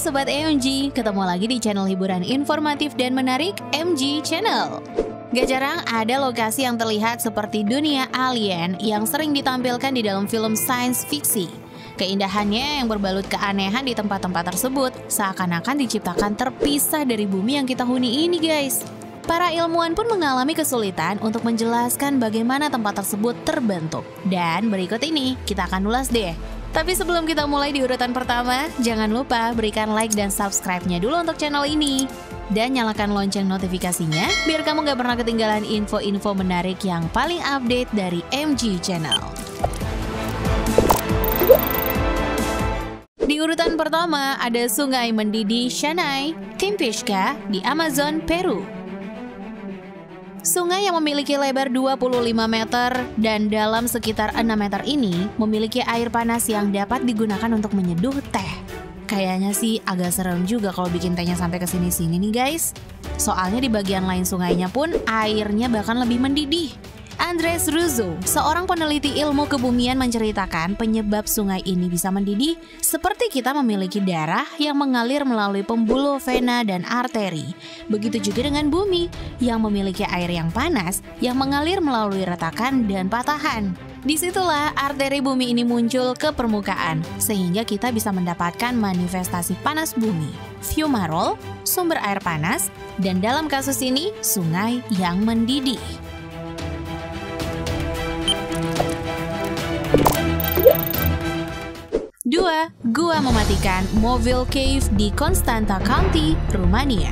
Sobat MG, ketemu lagi di channel hiburan informatif dan menarik MG Channel. Gak jarang ada lokasi yang terlihat seperti dunia alien yang sering ditampilkan di dalam film science fiksi. Keindahannya yang berbalut keanehan di tempat-tempat tersebut seakan-akan diciptakan terpisah dari bumi yang kita huni ini guys. Para ilmuwan pun mengalami kesulitan untuk menjelaskan bagaimana tempat tersebut terbentuk. Dan berikut ini kita akan ulas deh. Tapi sebelum kita mulai di urutan pertama, jangan lupa berikan like dan subscribe-nya dulu untuk channel ini. Dan nyalakan lonceng notifikasinya, biar kamu gak pernah ketinggalan info-info menarik yang paling update dari MG Channel. Di urutan pertama, ada sungai mendidih Shanay, Timpishka di Amazon, Peru. Sungai yang memiliki lebar 25 meter dan dalam sekitar 6 meter ini memiliki air panas yang dapat digunakan untuk menyeduh teh. Kayaknya sih agak serem juga kalau bikin tehnya sampai ke sini-sini nih guys. Soalnya di bagian lain sungainya pun airnya bahkan lebih mendidih. Andres Russo, seorang peneliti ilmu kebumian menceritakan penyebab sungai ini bisa mendidih seperti kita memiliki darah yang mengalir melalui pembuluh vena dan arteri. Begitu juga dengan bumi yang memiliki air yang panas yang mengalir melalui retakan dan patahan. Disitulah arteri bumi ini muncul ke permukaan sehingga kita bisa mendapatkan manifestasi panas bumi, fumarole, sumber air panas, dan dalam kasus ini sungai yang mendidih. 2. Gua mematikan Movil Cave di Constanta County, Rumania.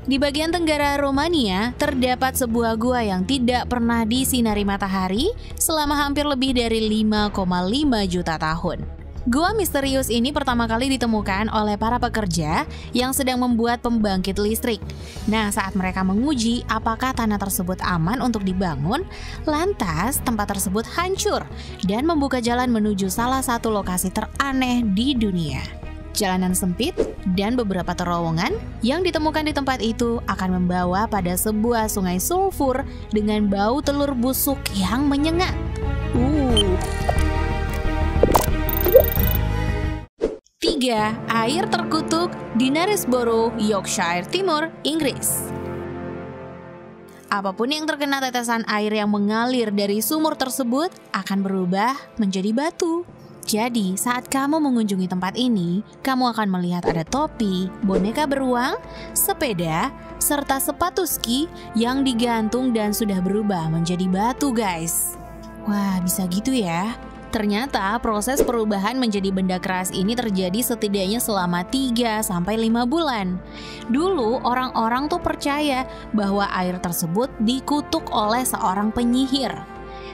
Di bagian tenggara Rumania, terdapat sebuah gua yang tidak pernah disinari matahari selama hampir lebih dari 5,5 juta tahun. Gua misterius ini pertama kali ditemukan oleh para pekerja yang sedang membuat pembangkit listrik. Nah, saat mereka menguji apakah tanah tersebut aman untuk dibangun, lantas tempat tersebut hancur dan membuka jalan menuju salah satu lokasi teraneh di dunia. Jalanan sempit dan beberapa terowongan yang ditemukan di tempat itu akan membawa pada sebuah sungai sulfur dengan bau telur busuk yang menyengat. 3. Air terkutuk di Knaresborough, Yorkshire Timur, Inggris. Apapun yang terkena tetesan air yang mengalir dari sumur tersebut akan berubah menjadi batu. Jadi, saat kamu mengunjungi tempat ini, kamu akan melihat ada topi, boneka beruang, sepeda, serta sepatu ski yang digantung dan sudah berubah menjadi batu, guys. Wah, bisa gitu ya. Ternyata proses perubahan menjadi benda keras ini terjadi setidaknya selama 3-5 bulan. Dulu orang-orang tuh percaya bahwa air tersebut dikutuk oleh seorang penyihir.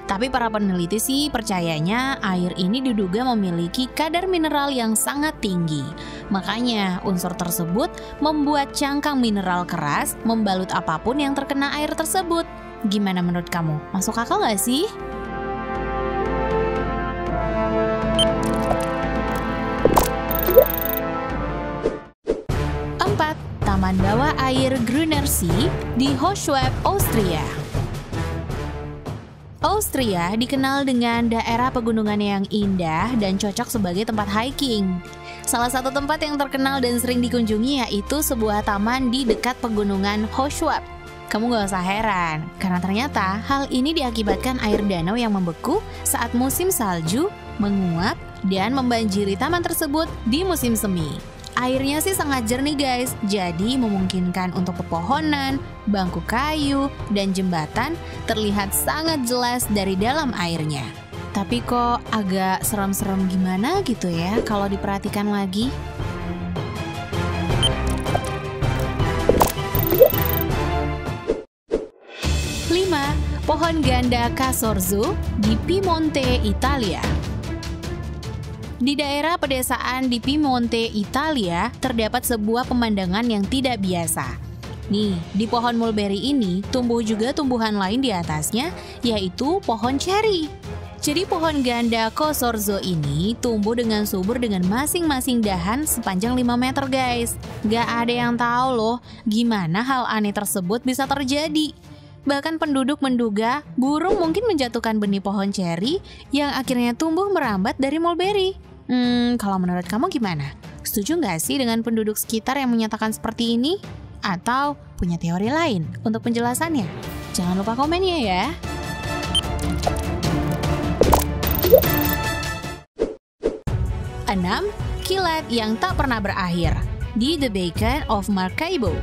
Tapi para peneliti sih percayanya air ini diduga memiliki kadar mineral yang sangat tinggi. Makanya unsur tersebut membuat cangkang mineral keras membalut apapun yang terkena air tersebut. Gimana menurut kamu? Masuk akal nggak sih? 4. Taman bawah air Grünersee di Hochschwab, Austria. Austria dikenal dengan daerah pegunungan yang indah dan cocok sebagai tempat hiking. Salah satu tempat yang terkenal dan sering dikunjungi yaitu sebuah taman di dekat pegunungan Hochschwab. Kamu gak usah heran, karena ternyata hal ini diakibatkan air danau yang membeku saat musim salju, menguap, dan membanjiri taman tersebut di musim semi. Airnya sih sangat jernih guys, jadi memungkinkan untuk pepohonan, bangku kayu, dan jembatan terlihat sangat jelas dari dalam airnya. Tapi kok agak serem-serem gimana gitu ya kalau diperhatikan lagi. 5. Pohon ganda Casorzo di Piemonte, Italia. Di daerah pedesaan di Piemonte, Italia, terdapat sebuah pemandangan yang tidak biasa. Nih, di pohon mulberry ini tumbuh juga tumbuhan lain di atasnya, yaitu pohon ceri. Jadi pohon ganda Casorzo ini tumbuh dengan subur dengan masing-masing dahan sepanjang 5 meter guys. Gak ada yang tahu loh gimana hal aneh tersebut bisa terjadi. Bahkan penduduk menduga burung mungkin menjatuhkan benih pohon ceri yang akhirnya tumbuh merambat dari mulberry. Kalau menurut kamu gimana? Setuju nggak sih dengan penduduk sekitar yang menyatakan seperti ini? Atau punya teori lain untuk penjelasannya? Jangan lupa komennya ya. Enam, kilat yang tak pernah berakhir di The Beacon of Maracaibo.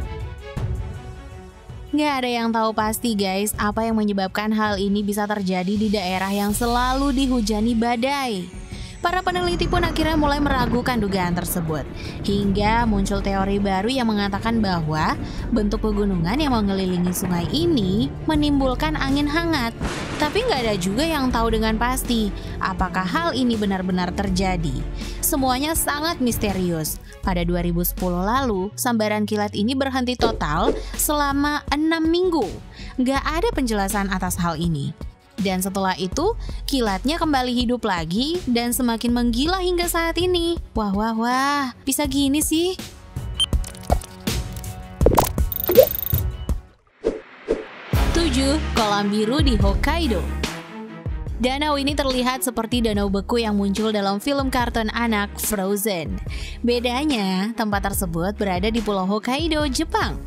Nggak ada yang tahu pasti guys, apa yang menyebabkan hal ini bisa terjadi di daerah yang selalu dihujani badai. Para peneliti pun akhirnya mulai meragukan dugaan tersebut, hingga muncul teori baru yang mengatakan bahwa bentuk pegunungan yang mengelilingi sungai ini menimbulkan angin hangat. Tapi nggak ada juga yang tahu dengan pasti apakah hal ini benar-benar terjadi. Semuanya sangat misterius. Pada 2010 lalu, sambaran kilat ini berhenti total selama 6 minggu. Nggak ada penjelasan atas hal ini. Dan setelah itu, kilatnya kembali hidup lagi dan semakin menggila hingga saat ini. Wah, bisa gini sih? Kolam biru di Hokkaido. Danau ini terlihat seperti danau beku yang muncul dalam film kartun anak Frozen. Bedanya, tempat tersebut berada di Pulau Hokkaido, Jepang.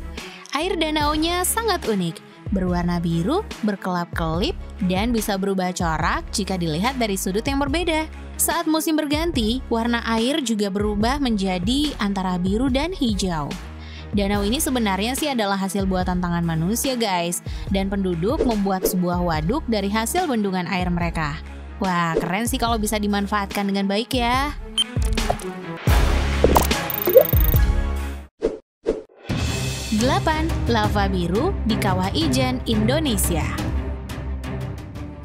Air danaunya sangat unik, berwarna biru, berkelap-kelip, dan bisa berubah corak jika dilihat dari sudut yang berbeda. Saat musim berganti, warna air juga berubah menjadi antara biru dan hijau. Danau ini sebenarnya sih adalah hasil buatan tangan manusia guys, dan penduduk membuat sebuah waduk dari hasil bendungan air mereka. Wah, keren sih kalau bisa dimanfaatkan dengan baik ya. Delapan, lava biru di Kawah Ijen, Indonesia.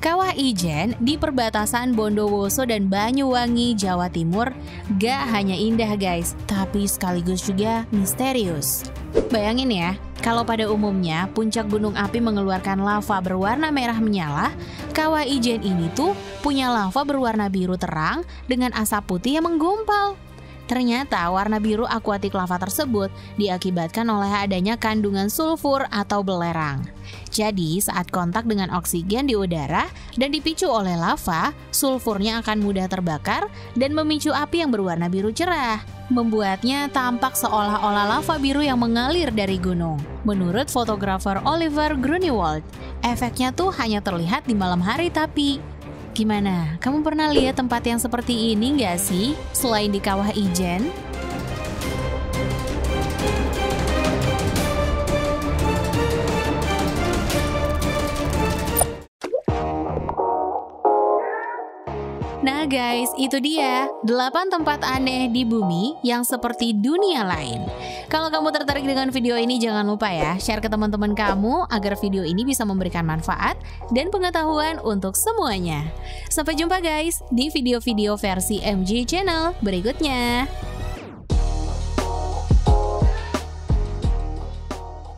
Kawah Ijen di perbatasan Bondowoso dan Banyuwangi, Jawa Timur gak hanya indah guys, tapi sekaligus juga misterius. Bayangin ya, kalau pada umumnya puncak gunung api mengeluarkan lava berwarna merah menyala, Kawah Ijen ini tuh punya lava berwarna biru terang dengan asap putih yang menggumpal. Ternyata warna biru akuatik lava tersebut diakibatkan oleh adanya kandungan sulfur atau belerang. Jadi saat kontak dengan oksigen di udara dan dipicu oleh lava, sulfurnya akan mudah terbakar dan memicu api yang berwarna biru cerah, membuatnya tampak seolah-olah lava biru yang mengalir dari gunung. Menurut fotografer Oliver Grunewald, efeknya tuh hanya terlihat di malam hari tapi. Gimana? Kamu pernah lihat tempat yang seperti ini nggak sih? Selain di Kawah Ijen? Nah guys, itu dia 8 tempat aneh di bumi yang seperti dunia lain. Kalau kamu tertarik dengan video ini, jangan lupa ya share ke teman-teman kamu agar video ini bisa memberikan manfaat dan pengetahuan untuk semuanya. Sampai jumpa guys di video-video versi MG Channel berikutnya.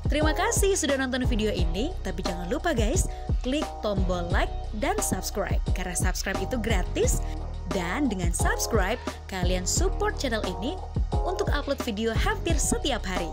Terima kasih sudah nonton video ini, tapi jangan lupa guys, klik tombol like dan subscribe, karena subscribe itu gratis, dan dengan subscribe, kalian support channel ini untuk upload video hampir setiap hari.